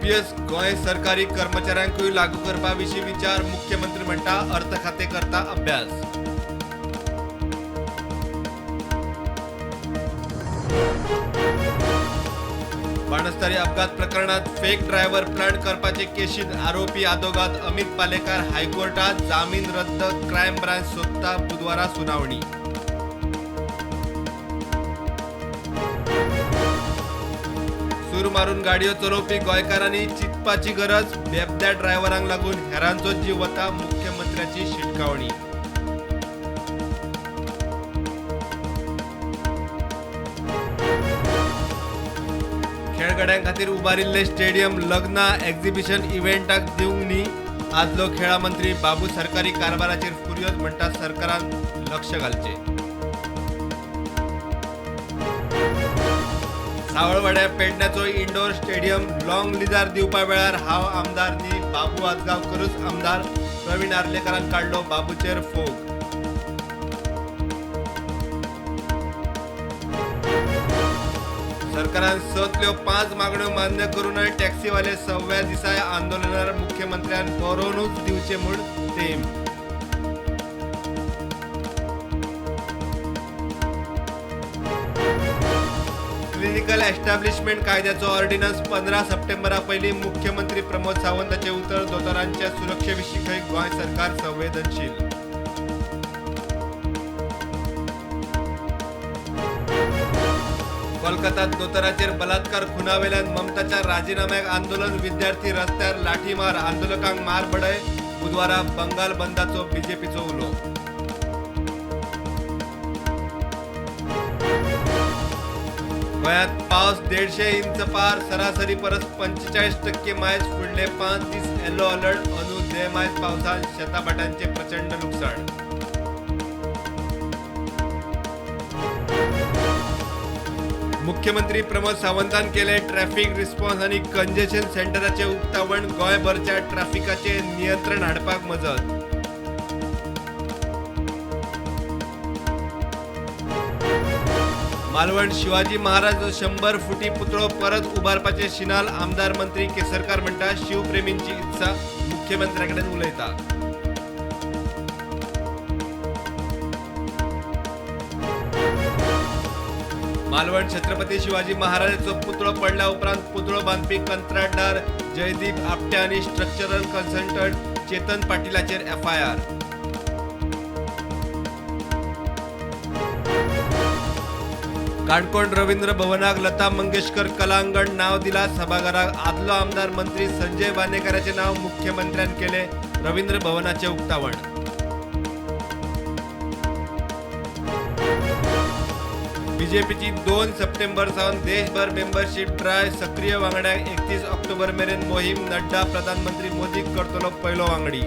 OPS Goa सरकारी कर्मचाऱ्यांकूय लागू करपा विशीं विचार मुख्यमंत्री म्हणटा अर्थ खाते करता अभ्यास. बाणस्तारी अपघात प्रकरणात फेक ड्रायव्हर प्लांट करपाचे केशीत आरोपी आदोगाद अमित पालेकार हायकोर्टात जामीन रद्द क्रायम ब्रांच सोदता बुधवारा सुनावणी. सूर मारून गाडयो चलोवपी गोंयकारांनी चिंतपाची गरज, बेबद्या ड्रायव्हरांक लागून हेरांचो जीव वता, मुख्यमंत्र्याची शिटकावणी. खेळगड्यां खातीर उबारिल्ले स्टेडियम लग्नां एक्झिबिशन इव्हेंटाक दिवंक न्ही. आदलो खेळा मंत्री बाबू सरकारी कारभाराचेर फुर्योज म्हणटा सरकारान लक्ष घालचे. सावळवाड्या पेडण्याचो इंडोर स्टेडियम लॉंग लिजार दिवपा वेळार हांव आमदार न्ही, बाबू आजगांवकरूच आमदार, प्रवीण आर्लेकरान काडलो बाबूचेर फोग. सरकारान सतल्यो 5 मागण्यो मान्य करूनय टॅक्सीवाले 6व्या दिसा आंदोलनार मुख्यमंत्र्यान बरोवनूच दिवचे म्हूण तेम. क्लिनिकल एस्टॅब्लिशमेंट कायद्याचो ऑर्डिनन्स 15 सप्टेंबरा पयलीं मुख्यमंत्री प्रमोद सावंताचे उतर, दोतोरांच्या सुरक्षे विशीं खंय गोंय सरकार संवेदनशील. कोलकातात दोतोराचेर बलात्कार खुनावेल्यान ममताच्या राजीनाम्याक आंदोलन, विद्यार्थी रस्त्यार लाठीमार, आंदोलकांक मारबडय. बुधवारा बंगाल बंदाचो बीजेपीचो उलो. गोंयांत पावस 150 इंच पार, सरासरी परस 45% मायज. फुडले 5 दीस येलो अलर्ट. अंदू देमायज पावसान शेताभाटांचे प्रचंड लुकसाण. मुख्यमंत्री प्रमोद सावंतान केले ट्रॅफिक रिस्पॉन्स आनी कंजेशन सेंटराचे उक्तावण, गोंयभरच्या ट्रॅफिकाचे नियंत्रण हाडपाक मजत. मालवण शिवाजी महाराज 100 फुटी पुतळो परत उबारपाचे शिनाल, आमदार मंत्री केसरकार म्हणटा शिवप्रेमींची इत्सा, मुख्यमंत्र्याकडेन उलयता. मालवण छत्रपती शिवाजी महाराजांचो पुतळो पडल्या उपरांत पुतळो बांदपी कंत्राटदार जयदीप आपटे आनी स्ट्रक्चरल कन्सल्टंट चेतन पाटीलाचेर FIR. काणकोण रवींद्र भवनाक लता मंगेशकर कलांगण नाव दिला. सभाघराक आदलो आमदार मंत्री संजय वानेकाराचे नाव मुख्यमंत्र्यान केले. रवींद्र भवनाचे उक्तावण. बीजेपीची 2 सप्टेंबर सावन देशभर मेंबरशीप ड्राय. सक्रिय वांगड्यांक 31 ऑक्टोबर मेरेन मोहीम. नड्डा प्रधानमंत्री मोदीक करतलो पयलो वांगडी.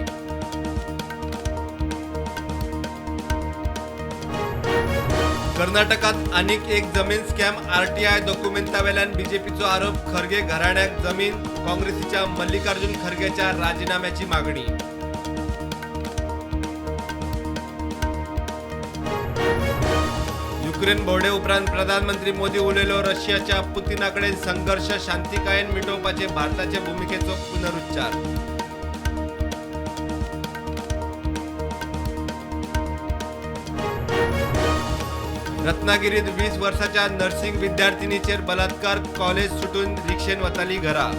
कर्नाटकात आनीक एक जमीन स्कॅम. RTI डॉक्युमेंटावेल्यान बीजेपीचो आरोप. खरगे घराण्याक जमीन. काँग्रेसीच्या मल्लिकार्जुन खरगेच्या राजीनाम्याची मागणी. युक्रेन भोंवडे उपरांत प्रधानमंत्री मोदी उलयलो. रशियाच्या पुतिनाकडेन संघर्ष शांतिकायेन मिटोवपाचे भारताचे भुमिकेचो पुनरुच्चार. रत्नागिरीत 20 वर्षाच्या नर्सिंग विद्यार्थिनीचेर बलात्कार. कॉलेज सुटून रिक्षेन वताली घरा.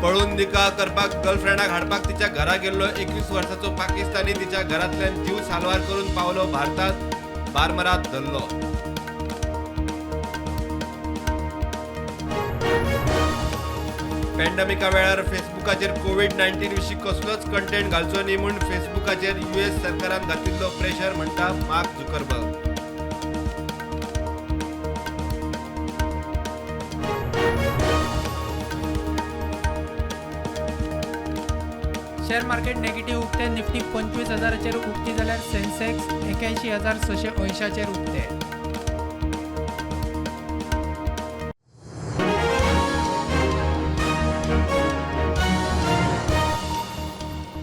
पळून निकाह करपाक गर्लफ्रेंडाक हाडपाक तिच्या घरा गेल्लो 21 वर्षाचो पाकिस्तानी तिच्या घरांतल्यान जीव साल्वार करून पावलो भारतात. बारमरात धरलो. पॅन्डेमिका वेळार फेसबुकाचेर कोविड-19 विशीं कसलोच कंटेंट घालचो न्ही म्हूण फेसबुकाचेर US सरकारान घातिल्लो प्रेशर, म्हणटा mark Zuckerberg. Share market negative उक्ते. निफ्टी 25,000चेर उक्ती जाल्यार सेन्सेक्स 81,680चेर उक्ते.